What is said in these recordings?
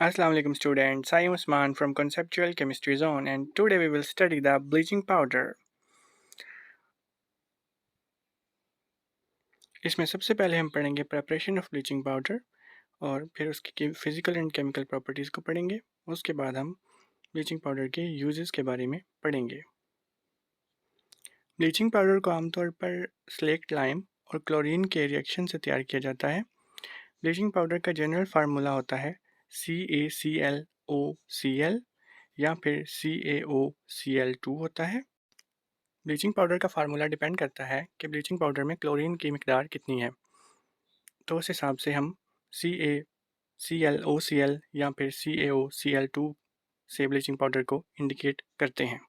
Assalamu alaikum students, I am Usman from Conceptual Chemistry Zone and today we will study the bleaching powder. इसमें सबसे पहले हम पढ़ेंगे preparation of bleaching powder और फिर उसकी फिजिकल एंड केमिकल प्रॉपर्टीज़ को पढ़ेंगे। उसके बाद हम ब्लीचिंग पाउडर के यूजेस के बारे में पढ़ेंगे। ब्लीचिंग पाउडर को आमतौर पर स्लेक्ट लाइम और क्लोरीन के रिएक्शन से तैयार किया जाता है। ब्लीचिंग पाउडर का जनरल फार्मूला होता है CaClOCl या फिर CaOCl2 होता है। ब्लीचिंग पाउडर का फार्मूला डिपेंड करता है कि ब्लीचिंग पाउडर में क्लोरीन की मिकदार कितनी है, तो उस हिसाब से हम CaClOCl या फिर CaOCl2 से ब्लीचिंग पाउडर को इंडिकेट करते हैं।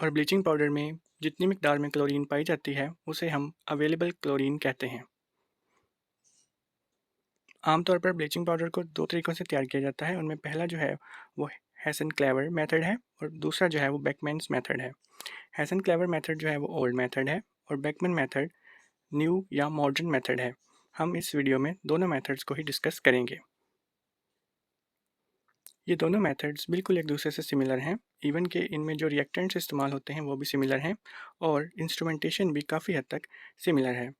और ब्लीचिंग पाउडर में जितनी मिकदार में क्लोरीन पाई जाती है उसे हम अवेलेबल क्लोरीन कहते हैं। आमतौर पर ब्लीचिंग पाउडर को दो तरीक़ों से तैयार किया जाता है। उनमें पहला जो है वो हेसन-क्लेवर मेथड है और दूसरा जो है वो बेकमैन्स मेथड है। हेसन-क्लेवर मेथड जो है वो ओल्ड मेथड है और बेकमैन मेथड न्यू या मॉडर्न मेथड है। हम इस वीडियो में दोनों मेथड्स को ही डिस्कस करेंगे। ये दोनों मेथड्स बिल्कुल एक दूसरे से सिमिलर हैं, इवन कि इनमें जो रिएक्टेंट्स इस्तेमाल होते हैं वो भी सिमिलर हैं और इंस्ट्रूमेंटेशन भी काफ़ी हद तक सिमिलर है।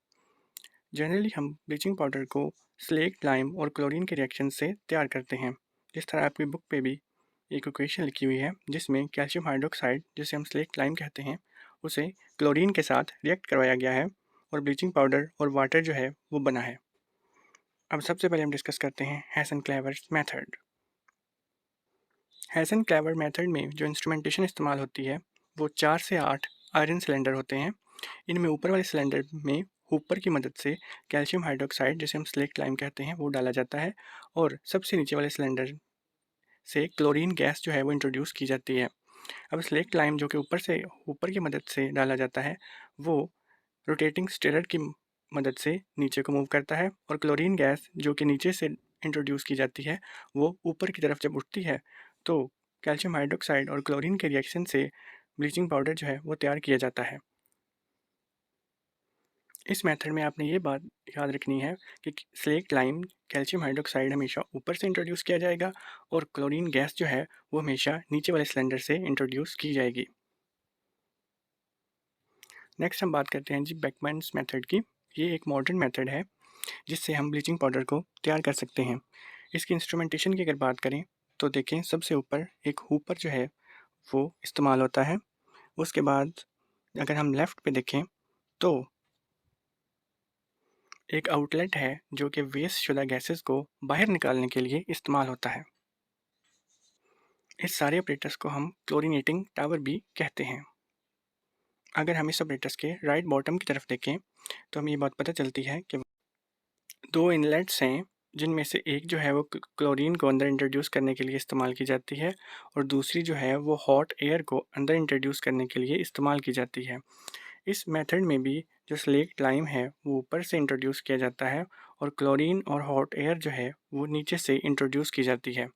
जनरली हम ब्लीचिंग पाउडर को स्लेक्ट लाइम और क्लोरीन के रिएक्शन से तैयार करते हैं। जिस तरह आपकी बुक पे भी एक इक्वेशन लिखी हुई है जिसमें कैल्शियम हाइड्रोक्साइड, जिसे हम स्लेक्ट लाइम कहते हैं, उसे क्लोरीन के साथ रिएक्ट करवाया गया है और ब्लीचिंग पाउडर और वाटर जो है वो बना है। अब सबसे पहले हम डिस्कस करते हैं हेसन-क्लेवर मेथड। हेसन-क्लेवर मेथड में जो इंस्ट्रूमेंटेशन इस्तेमाल होती है वो 4 से 8 आयरन सिलेंडर होते हैं। इनमें ऊपर वाले सिलेंडर में हुपर की मदद से कैल्शियम हाइड्रोक्साइड, जिसे हम स्लेक्ट लाइम कहते हैं, वो डाला जाता है और सबसे नीचे वाले सिलेंडर से क्लोरीन गैस जो है वो इंट्रोड्यूस की जाती है। अब स्लेक्ट लाइम जो कि ऊपर की मदद से डाला जाता है वो रोटेटिंग स्टिरर की मदद से नीचे को मूव करता है और क्लोरीन गैस जो कि नीचे से इंट्रोड्यूस की जाती है वो ऊपर की तरफ जब उठती है तो कैल्शियम हाइड्रोक्साइड और क्लोरीन के रिएक्शन से ब्लीचिंग पाउडर जो है वो तैयार किया जाता है। इस मेथड में आपने ये बात याद रखनी है कि स्लेक्ट लाइम कैल्शियम हाइड्रोक्साइड हमेशा ऊपर से इंट्रोड्यूस किया जाएगा और क्लोरीन गैस जो है वो हमेशा नीचे वाले सिलेंडर से इंट्रोड्यूस की जाएगी। नेक्स्ट हम बात करते हैं जी बेकमैन्स मेथड की। ये एक मॉडर्न मेथड है जिससे हम ब्लीचिंग पाउडर को तैयार कर सकते हैं। इसकी इंस्ट्रूमेंटेशन की अगर बात करें तो देखें, सबसे ऊपर एक हुपर जो है वो इस्तेमाल होता है। उसके बाद अगर हम लेफ़्ट पे देखें तो एक आउटलेट है जो कि वेस्ट शुदा गैसेस को बाहर निकालने के लिए इस्तेमाल होता है। इस सारे ऑपरेटर्स को हम क्लोरीनेटिंग टावर भी कहते हैं। अगर हम इस ऑपरेटर्स के राइट बॉटम की तरफ देखें तो हमें ये बात पता चलती है कि दो इनलेट्स हैं जिनमें से एक जो है वो क्लोरीन को अंदर इंट्रोड्यूस करने के लिए इस्तेमाल की जाती है और दूसरी जो है वो हॉट एयर को अंदर इंट्रोड्यूस करने के लिए इस्तेमाल की जाती है। इस मेथड में भी जो स्लेक्ट लाइम है वो ऊपर से इंट्रोड्यूस किया जाता है और क्लोरीन और हॉट एयर जो है वो नीचे से इंट्रोड्यूस की जाती है।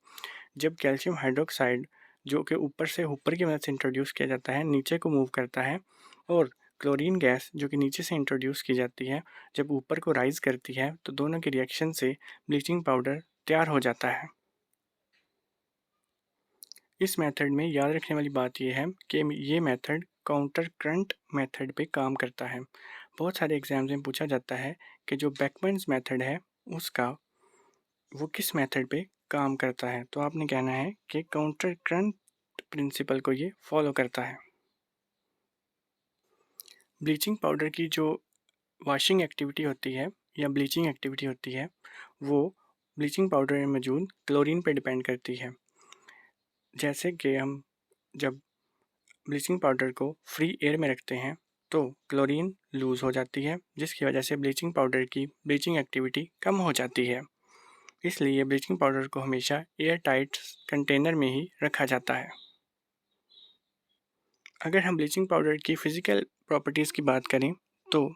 जब कैल्शियम हाइड्रोक्साइड जो कि ऊपर से हुपर की मदद से इंट्रोड्यूस किया जाता है नीचे को मूव करता है और क्लोरीन गैस जो कि नीचे से इंट्रोड्यूस की जाती है जब ऊपर को राइज करती है तो दोनों के रिएक्शन से ब्लीचिंग पाउडर तैयार हो जाता है। इस मेथड में याद रखने वाली बात यह है कि ये मेथड काउंटर करंट मेथड पे काम करता है। बहुत सारे एग्जाम्स में पूछा जाता है कि जो बेकमैन्स मेथड है उसका वो किस मेथड पे काम करता है, तो आपने कहना है कि काउंटर करंट प्रिंसिपल को ये फॉलो करता है। ब्लीचिंग पाउडर की जो वॉशिंग एक्टिविटी होती है या ब्लीचिंग एक्टिविटी होती है वो ब्लीचिंग पाउडर में मौजूद क्लोरीन पर डिपेंड करती है। जैसे कि हम जब ब्लीचिंग पाउडर को फ्री एयर में रखते हैं तो क्लोरीन लूज़ हो जाती है जिसकी वजह से ब्लीचिंग पाउडर की ब्लीचिंग एक्टिविटी कम हो जाती है। इसलिए ब्लीचिंग पाउडर को हमेशा एयर टाइट कंटेनर में ही रखा जाता है। अगर हम ब्लीचिंग पाउडर की फ़िज़िकल प्रॉपर्टीज़ की बात करें तो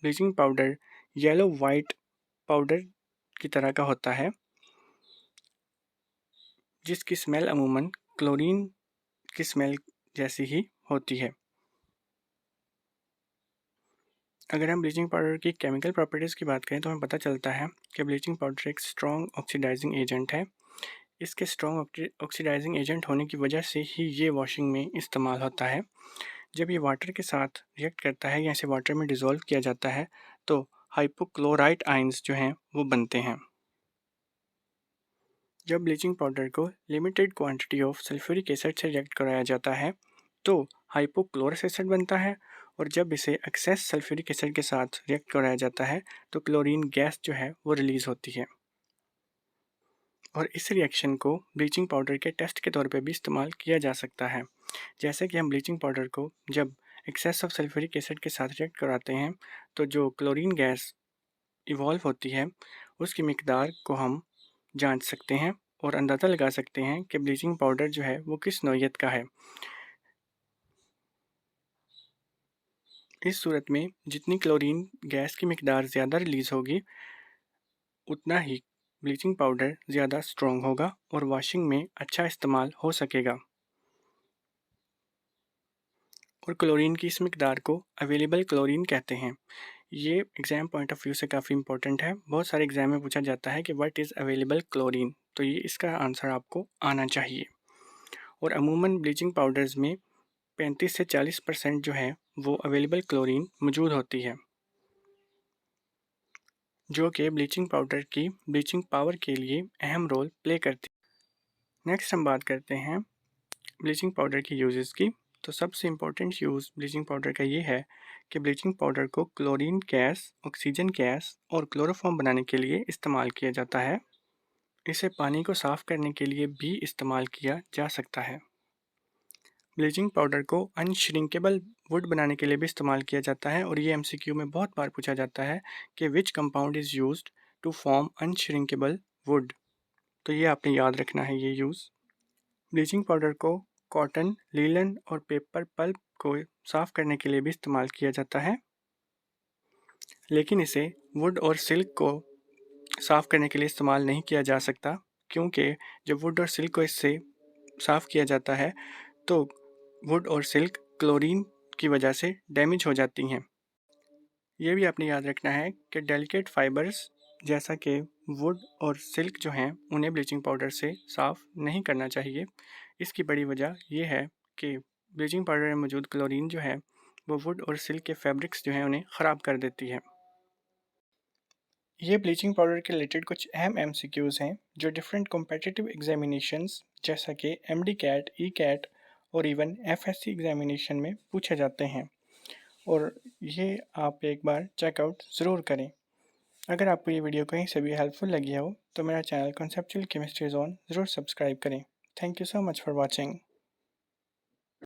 bleaching powder yellow white powder की तरह का होता है जिसकी स्मेल अमूमन क्लोरीन की स्मेल जैसी ही होती है। अगर हम ब्लीचिंग पाउडर की केमिकल प्रॉपर्टीज़ की बात करें तो हमें पता चलता है कि ब्लीचिंग पाउडर एक स्ट्रॉन्ग ऑक्सीडाइजिंग एजेंट है। इसके स्ट्रॉन्ग ऑक्सीडाइजिंग एजेंट होने की वजह से ही ये वॉशिंग में इस्तेमाल होता है। जब ये वाटर के साथ रिएक्ट करता है या इसे वाटर में डिज़ोल्व किया जाता है तो हाइपोक्लोराइट आयंस जो हैं वो बनते हैं। जब ब्लीचिंग पाउडर को limited quantity of sulphuric acid से रिएक्ट कराया जाता है तो हाइपोक्लोरस एसिड बनता है, और जब इसे एक्सेस सल्फ्यूरिक एसिड के साथ रिएक्ट कराया जाता है तो क्लोरीन गैस जो है वो रिलीज़ होती है। और इस रिएक्शन को ब्लीचिंग पाउडर के टेस्ट के तौर पे भी इस्तेमाल किया जा सकता है। जैसे कि हम ब्लीचिंग पाउडर को जब एक्सेस ऑफ सल्फ्यूरिक एसिड के साथ रिएक्ट कराते हैं तो जो क्लोरीन गैस इवॉल्व होती है उसकी मिकदार को हम जांच सकते हैं और अंदाज़ा लगा सकते हैं कि ब्लीचिंग पाउडर जो है वो किस नौइयत का है। इस सूरत में जितनी क्लोरीन गैस की मिकदार ज़्यादा रिलीज़ होगी उतना ही ब्लीचिंग पाउडर ज़्यादा स्ट्रॉन्ग होगा और वॉशिंग में अच्छा इस्तेमाल हो सकेगा। और क्लोरीन की इस मिकदार को अवेलेबल क्लोरीन कहते हैं। ये एग्ज़ाम पॉइंट ऑफ व्यू से काफ़ी इंपॉर्टेंट है। बहुत सारे एग्ज़ाम में पूछा जाता है कि व्हाट इज़ अवेलेबल क्लोरीन, तो ये इसका आंसर आपको आना चाहिए। और अमूमन ब्लीचिंग पाउडर्स में 35 से 40% जो है वो अवेलेबल क्लोरीन मौजूद होती है, जो कि ब्लीचिंग पाउडर की ब्लीचिंग पावर के लिए अहम रोल प्ले करती है। नेक्स्ट हम बात करते हैं ब्लीचिंग पाउडर की यूजेस की। तो सबसे इम्पोर्टेंट यूज़ ब्लीचिंग पाउडर का ये है कि ब्लीचिंग पाउडर को क्लोरीन गैस, ऑक्सीजन गैस और क्लोरोफॉर्म बनाने के लिए इस्तेमाल किया जाता है। इसे पानी को साफ़ करने के लिए भी इस्तेमाल किया जा सकता है। ब्लीचिंग पाउडर को अनश्रिंकेबल वुड बनाने के लिए भी इस्तेमाल किया जाता है, और ये एमसीक्यू में बहुत बार पूछा जाता है कि which compound is used to form unshrinkable wood. तो ये आपने याद रखना है ये यूज़। ब्लीचिंग पाउडर को कॉटन, लीलन और पेपर पल्प को साफ़ करने के लिए भी इस्तेमाल किया जाता है, लेकिन इसे वुड और सिल्क को साफ़ करने के लिए इस्तेमाल नहीं किया जा सकता, क्योंकि जब वुड और सिल्क को इससे साफ़ किया जाता है तो वुड और सिल्क क्लोरीन की वजह से डैमेज हो जाती हैं। ये भी आपने याद रखना है कि डेलिकेट फाइबर्स जैसा कि वुड और सिल्क जो हैं उन्हें ब्लीचिंग पाउडर से साफ़ नहीं करना चाहिए। इसकी बड़ी वजह यह है कि ब्लीचिंग पाउडर में मौजूद क्लोरीन जो है वो वुड और सिल्क के फैब्रिक्स जो हैं उन्हें ख़राब कर देती है। ये ब्लीचिंग पाउडर के रिलेटेड कुछ अहम एमसीक्यूज़ हैं जो डिफरेंट कॉम्पिटिटिव एग्जामिनेशंस जैसा कि एमडी कैट, ई कैट और इवन एफएससी एग्जामिनेशन में पूछे जाते हैं, और ये आप एक बार चेकआउट ज़रूर करें। अगर आपको ये वीडियो कहीं से भी हेल्पफुल लगी हो तो मेरा चैनल कॉन्सेप्चुअल केमिस्ट्री जोन ज़रूर सब्सक्राइब करें। Thank you so much for watching.